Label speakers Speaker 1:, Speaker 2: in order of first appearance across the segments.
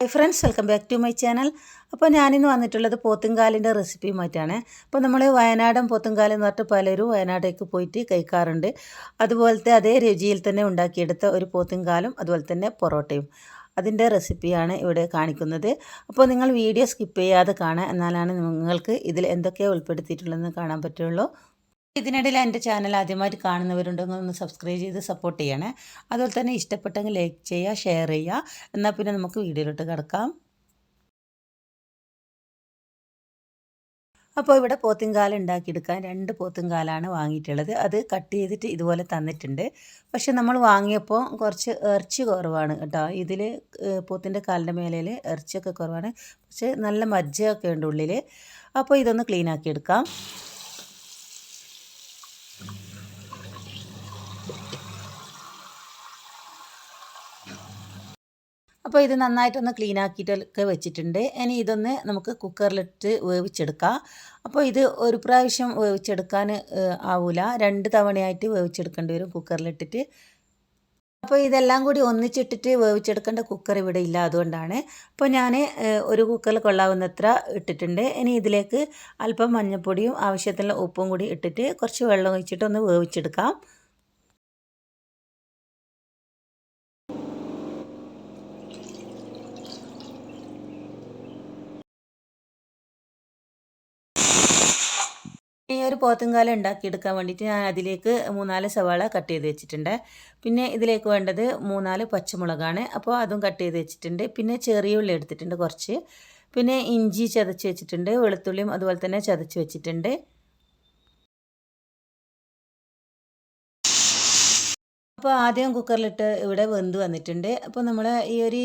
Speaker 1: High friends, welcome back to my channel. അപ്പോൾ ഞാനിന്ന് വന്നിട്ടുള്ളത് പോത്തുംകാലിൻ്റെ റെസിപ്പിയുമായിട്ടാണ്. അപ്പോൾ നമ്മൾ വയനാടൻ പോത്തുംകാൽ എന്ന് പറഞ്ഞിട്ട് പലരും വയനാടേക്ക് പോയിട്ട് കഴിക്കാറുണ്ട്. അതുപോലത്തെ അതേ രുചിയിൽ തന്നെ ഉണ്ടാക്കിയെടുത്ത ഒരു പോത്തുംകാലും അതുപോലെ തന്നെ പൊറോട്ടയും അതിൻ്റെ റെസിപ്പിയാണ് ഇവിടെ കാണിക്കുന്നത്. അപ്പോൾ നിങ്ങൾ വീഡിയോ സ്കിപ്പ് ചെയ്യാതെ കാണുക, എന്നാലാണ് നിങ്ങൾക്ക് ഇതിൽ എന്തൊക്കെയാണ് ഉൾപ്പെടുത്തിയിട്ടുള്ളതെന്ന് കാണാൻ പറ്റുള്ളൂ. ഇതിനിടയിൽ എൻ്റെ ചാനൽ ആദ്യമായിട്ട് കാണുന്നവരുണ്ടെങ്കിൽ ഒന്ന് സബ്സ്ക്രൈബ് ചെയ്ത് സപ്പോർട്ട് ചെയ്യണേ. അതുപോലെ തന്നെ ഇഷ്ടപ്പെട്ടെങ്കിൽ ലൈക്ക് ചെയ്യുക, ഷെയർ ചെയ്യുക. എന്നാൽ പിന്നെ നമുക്ക് വീഡിയോയിലോട്ട് കിടക്കാം. അപ്പോൾ ഇവിടെ പോത്തുംകാൽ ഉണ്ടാക്കിയെടുക്കാൻ 2 പോത്തുംകാലാണ് വാങ്ങിയിട്ടുള്ളത്. അത് കട്ട് ചെയ്തിട്ട് ഇതുപോലെ തന്നിട്ടുണ്ട്. പക്ഷെ നമ്മൾ വാങ്ങിയപ്പോൾ കുറച്ച് ഇറച്ചി കുറവാണ് കേട്ടോ. ഇതിൽ പോത്തിൻ്റെ കാലിൻ്റെ മേലയിൽ ഇറച്ചിയൊക്കെ കുറവാണ്, പക്ഷേ നല്ല മജ്ജയൊക്കെ ഉണ്ട് ഉള്ളിൽ. അപ്പോൾ ഇതൊന്ന് ക്ലീൻ ആക്കി എടുക്കാം. അപ്പോൾ ഇത് നന്നായിട്ടൊന്ന് ക്ലീൻ ആക്കിയിട്ടൊക്കെ വെച്ചിട്ടുണ്ട്. ഇനി ഇതൊന്ന് നമുക്ക് കുക്കറിലിട്ട് വേവിച്ചെടുക്കാം. അപ്പോൾ ഇത് ഒരു പ്രാവശ്യം വേവിച്ചെടുക്കാൻ ആവില്ല, 2 തവണയായിട്ട് വേവിച്ചെടുക്കേണ്ടി വരും കുക്കറിലിട്ടിട്ട്. അപ്പോൾ ഇതെല്ലാം കൂടി ഒന്നിച്ചിട്ടിട്ട് വേവിച്ചെടുക്കേണ്ട കുക്കർ ഇവിടെ ഇല്ല, അതുകൊണ്ടാണ്. അപ്പോൾ ഞാൻ ഒരു കുക്കറിൽ കൊള്ളാവുന്നത്ര ഇട്ടിട്ടുണ്ട്. ഇനി ഇതിലേക്ക് അല്പം മഞ്ഞൾപ്പൊടിയും ആവശ്യത്തിനുള്ള ഉപ്പും കൂടി ഇട്ടിട്ട് കുറച്ച് വെള്ളം ഒഴിച്ചിട്ട് ഒന്ന് വേവിച്ചെടുക്കാം. ഈ ഒരു പോത്തുംകാല ഉണ്ടാക്കിയെടുക്കാൻ വേണ്ടിയിട്ട് ഞാൻ അതിലേക്ക് 3-4 സവാള കട്ട് ചെയ്ത് വെച്ചിട്ടുണ്ട്. പിന്നെ ഇതിലേക്ക് വേണ്ടത് 3-4 പച്ചമുളകാണ്. അപ്പോൾ അതും കട്ട് ചെയ്ത് വെച്ചിട്ടുണ്ട്. പിന്നെ ചെറിയ ഉള്ളി എടുത്തിട്ടുണ്ട് കുറച്ച്. പിന്നെ ഇഞ്ചി ചതച്ച് വെച്ചിട്ടുണ്ട്. വെളുത്തുള്ളിയും അതുപോലെ തന്നെ ചതച്ച് വെച്ചിട്ടുണ്ട്. അപ്പോൾ ആദ്യം കുക്കറിലിട്ട് ഇവിടെ വെന്ത് വന്നിട്ടുണ്ട്. അപ്പോൾ നമ്മൾ ഈ ഒരു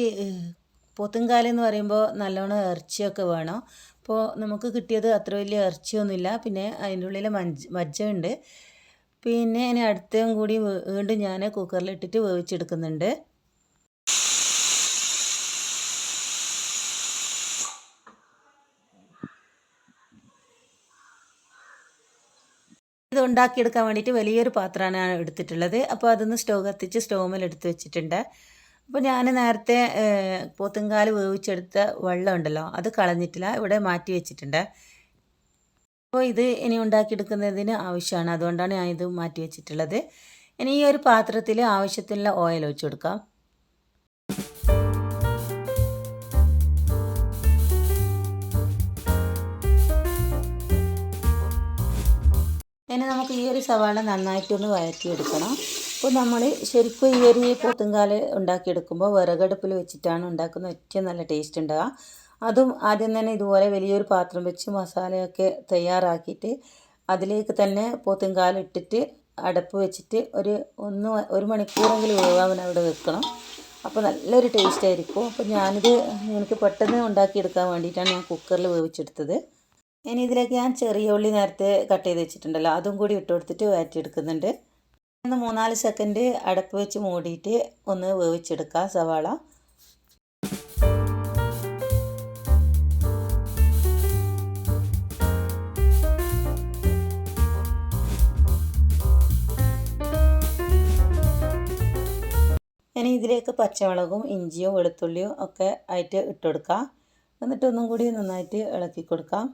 Speaker 1: പോത്തുംകാലെന്ന് പറയുമ്പോൾ നല്ലോണം ഇറച്ചിയൊക്കെ വേണം. അപ്പോൾ നമുക്ക് കിട്ടിയത് അത്ര വലിയ ഇറച്ചിയൊന്നുമില്ല. പിന്നെ അതിൻ്റെ ഉള്ളിൽ മജ്ജ ഉണ്ട്. പിന്നെ ഇനി അടുത്തതും കൂടി വീണ്ടും ഞാൻ കുക്കറിലിട്ടിട്ട് വേവിച്ചെടുക്കുന്നുണ്ട്. ഇത് ഉണ്ടാക്കിയെടുക്കാൻ വേണ്ടിയിട്ട് വലിയൊരു പാത്രമാണ് ഞാൻ എടുത്തിട്ടുള്ളത്. അപ്പോൾ അതൊന്ന് സ്റ്റൗ കത്തിച്ച് സ്റ്റൗവിൽ എടുത്ത് വെച്ചിട്ടുണ്ട്. അപ്പോൾ ഞാൻ നേരത്തെ പോത്തുംകാൽ വേവിച്ചെടുത്ത വെള്ളം ഉണ്ടല്ലോ, അത് കളഞ്ഞിട്ടില്ല, ഇവിടെ മാറ്റി വെച്ചിട്ടുണ്ട്. അപ്പോൾ ഇത് ഇനി ഉണ്ടാക്കിയെടുക്കുന്നതിന് ആവശ്യമാണ്, അതുകൊണ്ടാണ് ഞാൻ ഇത് മാറ്റി വെച്ചിട്ടുള്ളത്. ഇനി ഈ ഒരു പാത്രത്തിൽ ആവശ്യത്തിനുള്ള ഓയിൽ ഒഴിച്ച് കൊടുക്കാം. ഇനി നമുക്ക് ഈ ഒരു സവാള നന്നായിട്ടൊന്ന് വഴറ്റിയെടുക്കണം. അപ്പോൾ നമ്മൾ ശരിക്കും ഈ ഒരു പോത്തുംകാൽ ഉണ്ടാക്കിയെടുക്കുമ്പോൾ വിറകടുപ്പിൽ വെച്ചിട്ടാണ് ഉണ്ടാക്കുന്നത് ഏറ്റവും നല്ല ടേസ്റ്റ് ഉണ്ടാവുക. അതും ആദ്യം തന്നെ ഇതുപോലെ വലിയൊരു പാത്രം വെച്ച് മസാലയൊക്കെ തയ്യാറാക്കിയിട്ട് അതിലേക്ക് തന്നെ പോത്തുംകാൽ ഇട്ടിട്ട് അടപ്പ് വെച്ചിട്ട് ഒരു മണിക്കൂറെങ്കിലും വേവാൻ അവിടെ വെക്കണം. അപ്പോൾ നല്ലൊരു ടേസ്റ്റ് ആയിരിക്കും. അപ്പോൾ ഞാനിത് എനിക്ക് പെട്ടെന്ന് ഉണ്ടാക്കിയെടുക്കാൻ വേണ്ടിയിട്ടാണ് ഞാൻ കുക്കറിൽ വേവിച്ചെടുത്തത്. ഇനി ഇതിലേക്ക് ഞാൻ ചെറിയ ഉള്ളി നേരത്തെ കട്ട് ചെയ്ത് വെച്ചിട്ടുണ്ടല്ലോ, അതും കൂടി ഇട്ട് കൊടുത്തിട്ട് വഴറ്റിയെടുക്കുന്നുണ്ട്. ഒന്ന് 3-4 സെക്കൻഡ് അടപ്പ് വെച്ച് മൂടിയിട്ട് ഒന്ന് വേവിച്ചെടുക്കാം സവാള. ഇനി ഇതിലേക്ക് പച്ചമുളകും ഇഞ്ചിയും വെളുത്തുള്ളിയും ഒക്കെ ആയിട്ട് ഇട്ട് കൊടുക്കാം. എന്നിട്ട് ഒന്നും കൂടി നന്നായിട്ട് ഇളക്കി കൊടുക്കാം.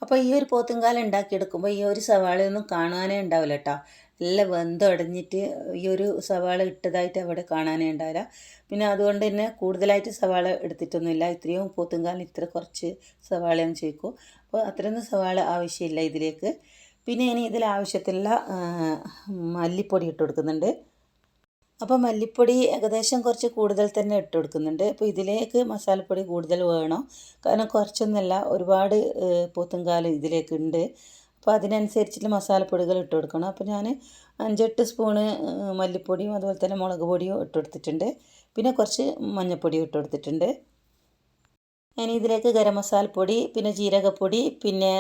Speaker 1: അപ്പോൾ ഈ ഒരു പോത്തുംകാൽ ഉണ്ടാക്കിയെടുക്കുമ്പോൾ ഈ ഒരു സവാളയൊന്നും കാണാനേ ഉണ്ടാവില്ല കേട്ടോ. നല്ല വെന്തുടഞ്ഞിട്ട് ഈ ഒരു സവാള ഇട്ടതായിട്ട് അവിടെ കാണാനേ ഉണ്ടാവില്ല. പിന്നെ അതുകൊണ്ട് തന്നെ കൂടുതലായിട്ട് സവാള എടുത്തിട്ടൊന്നുമില്ല. ഇത്രയും പോത്തുംകാലിന് ഇത്ര കുറച്ച് സവാളയെന്ന് ചോദിക്കും. അപ്പോൾ അത്രയൊന്നും സവാള ആവശ്യമില്ല ഇതിലേക്ക്. പിന്നെ ഇനി ഇതിൽ ആവശ്യത്തിലുള്ള മല്ലിപ്പൊടി ഇട്ട് കൊടുക്കുന്നുണ്ട്. അപ്പോൾ മല്ലിപ്പൊടി ഏകദേശം കുറച്ച് കൂടുതൽ തന്നെ ഇട്ട് കൊടുക്കുന്നുണ്ട്. അപ്പോൾ ഇതിലേക്ക് മസാലപ്പൊടി കൂടുതൽ വേണം, കാരണം കുറച്ചൊന്നുമല്ല, ഒരുപാട് പോത്തുംകാൽ ഇതിലേക്ക് ഉണ്ട്. അപ്പോൾ അതിനനുസരിച്ചിട്ട് മസാലപ്പൊടികൾ ഇട്ട് കൊടുക്കണം. അപ്പോൾ ഞാൻ 5-8 സ്പൂണ് മല്ലിപ്പൊടിയും അതുപോലെ തന്നെ മുളക് പൊടിയും ഇട്ട് കൊടുത്തിട്ടുണ്ട്. പിന്നെ കുറച്ച് മഞ്ഞൾപ്പൊടിയും ഇട്ട് കൊടുത്തിട്ടുണ്ട്. ഇനി ഇതിലേക്ക് ഗരം മസാലപ്പൊടി, പിന്നെ ജീരകപ്പൊടി, പിന്നെ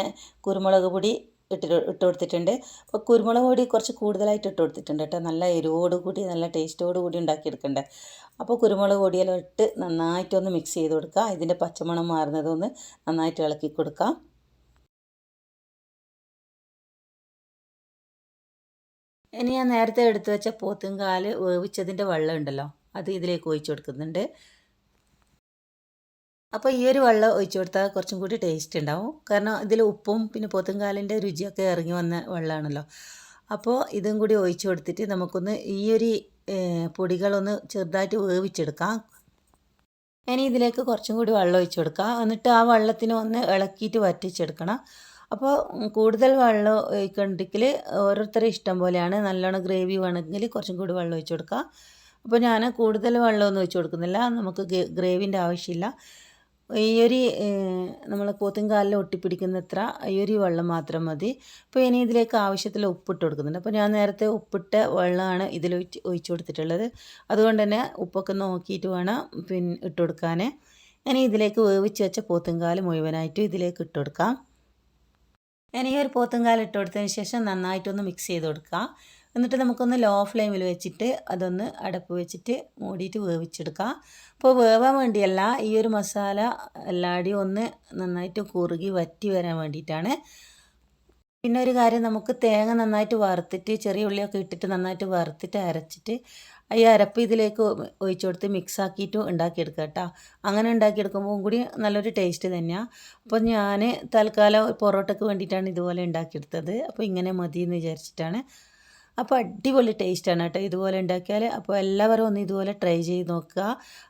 Speaker 1: കുരുമുളക് പൊടി ഇട്ട് കൊടുത്തിട്ടുണ്ട്. അപ്പോൾ കുരുമുളക് പൊടി കുറച്ച് കൂടുതലായിട്ട് ഇട്ട് കൊടുത്തിട്ടുണ്ട് കേട്ടോ. നല്ല എരിവോട് കൂടി നല്ല ടേസ്റ്റോട് കൂടി ഉണ്ടാക്കിയെടുക്കണ്ടേ. അപ്പോൾ കുരുമുളക് പൊടിയെല്ലാം ഇട്ട് നന്നായിട്ടൊന്ന് മിക്സ് ചെയ്ത് കൊടുക്കുക. ഇതിൻ്റെ പച്ചമണം മാറുന്നതൊന്ന് നന്നായിട്ട് ഇളക്കി കൊടുക്കാം. ഇനി ഞാൻ നേരത്തെ എടുത്തു വെച്ച പോത്തുംകാൽ വേവിച്ചതിൻ്റെ വെള്ളം ഉണ്ടല്ലോ, അത് ഇതിലേക്ക് ഒഴിച്ച് കൊടുക്കുന്നുണ്ട്. അപ്പോൾ ഈ ഒരു വെള്ളം ഒഴിച്ചു കൊടുത്താൽ കുറച്ചും കൂടി ടേസ്റ്റ് ഉണ്ടാവും. കാരണം ഇതിൽ ഉപ്പും പിന്നെ പോത്തുംകാലിൻ്റെ രുചിയൊക്കെ ഇറങ്ങി വന്ന വെള്ളമാണല്ലോ. അപ്പോൾ ഇതും കൂടി ഒഴിച്ചു കൊടുത്തിട്ട് നമുക്കൊന്ന് ഈ ഒരു പൊടികളൊന്ന് ചെറുതായിട്ട് വേവിച്ചെടുക്കാം. ഇനി ഇതിലേക്ക് കുറച്ചും കൂടി വെള്ളം ഒഴിച്ചു കൊടുക്കാം. എന്നിട്ട് ആ വെള്ളത്തിന് ഒന്ന് ഇളക്കിയിട്ട് വറ്റിച്ചെടുക്കണം. അപ്പോൾ കൂടുതൽ വെള്ളം ഒഴിക്കണ്ടെങ്കിൽ ഓരോരുത്തരുടെ ഇഷ്ടം പോലെയാണ്. നല്ലോണം ഗ്രേവി വേണമെങ്കിൽ കുറച്ചും കൂടി വെള്ളം ഒഴിച്ചു കൊടുക്കുക. അപ്പോൾ ഞാൻ കൂടുതൽ വെള്ളമൊന്നും ഒഴിച്ചു കൊടുക്കുന്നില്ല. നമുക്ക് ഗ്രേവിൻ്റെ ആവശ്യമില്ല. ഈ ഒരു നമ്മൾ പോത്തുംകാലിൽ ഒട്ടിപ്പിടിക്കുന്നത്ര ഈ ഒരു വെള്ളം മാത്രം മതി. അപ്പോൾ ഇനി ഇതിലേക്ക് ആവശ്യത്തിൽ ഉപ്പിട്ട് കൊടുക്കുന്നുണ്ട്. അപ്പോൾ ഞാൻ നേരത്തെ ഉപ്പിട്ട വെള്ളമാണ് ഇതിൽ ഒഴിച്ചു കൊടുത്തിട്ടുള്ളത്. അതുകൊണ്ട് തന്നെ ഉപ്പൊക്കെ നോക്കിയിട്ട് വേണം പിന്നെ ഇട്ട് കൊടുക്കാൻ. ഇനി ഇതിലേക്ക് വേവിച്ച് വെച്ച പോത്തുംകാല് മുഴുവനായിട്ടും ഇതിലേക്ക് ഇട്ട് കൊടുക്കാം. ഇനി ഒരു പോത്തുംകാല് ഇട്ട് കൊടുത്തതിന് ശേഷം നന്നായിട്ടൊന്ന് മിക്സ് ചെയ്ത് കൊടുക്കാം. എന്നിട്ട് നമുക്കൊന്ന് ലോ ഫ്ലെയിമിൽ വെച്ചിട്ട് അതൊന്ന് അടപ്പ് വെച്ചിട്ട് മൂടിയിട്ട് വേവിച്ചെടുക്കാം. അപ്പോൾ വേവാൻ വേണ്ടിയല്ല, ഈ ഒരു മസാല എല്ലാടിയും ഒന്ന് നന്നായിട്ട് കുറുകി വറ്റി വരാൻ വേണ്ടിയിട്ടാണ്. പിന്നെ ഒരു കാര്യം, നമുക്ക് തേങ്ങ നന്നായിട്ട് വറുത്തിട്ട് ചെറിയ ഉള്ളിയൊക്കെ ഇട്ടിട്ട് നന്നായിട്ട് വറുത്തിട്ട് അരച്ചിട്ട് ഈ അരപ്പ് ഇതിലേക്ക് ഒഴിച്ചു കൊടുത്ത് മിക്സ് ആക്കിയിട്ടും ഉണ്ടാക്കിയെടുക്കുക കേട്ടോ. അങ്ങനെ ഉണ്ടാക്കിയെടുക്കുമ്പോൾ കൂടി നല്ലൊരു ടേസ്റ്റ് തന്നെയാണ്. അപ്പോൾ ഞാൻ തൽക്കാലം പൊറോട്ടയ്ക്ക് വേണ്ടിയിട്ടാണ് ഇതുപോലെ ഉണ്ടാക്കിയെടുത്തത്. അപ്പോൾ ഇങ്ങനെ മതി എന്ന് വിചാരിച്ചിട്ടാണ്. അപ്പോൾ അടിപൊളി ടേസ്റ്റാണ് കേട്ടോ ഇതുപോലെ ഉണ്ടാക്കിയാൽ. അപ്പോൾ എല്ലാവരും ഒന്ന് ഇതുപോലെ ട്രൈ ചെയ്ത് നോക്കുക.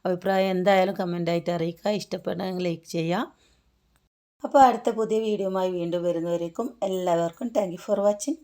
Speaker 1: അഭിപ്രായം എന്തായാലും കമൻ്റായിട്ട് അറിയിക്കുക. ഇഷ്ടപ്പെടാൻ ലൈക്ക് ചെയ്യുക. അപ്പോൾ അടുത്ത പുതിയ വീഡിയോയുമായി വീണ്ടും വരുന്നവരേക്കും എല്ലാവർക്കും താങ്ക് യു ഫോർ വാച്ചിങ്.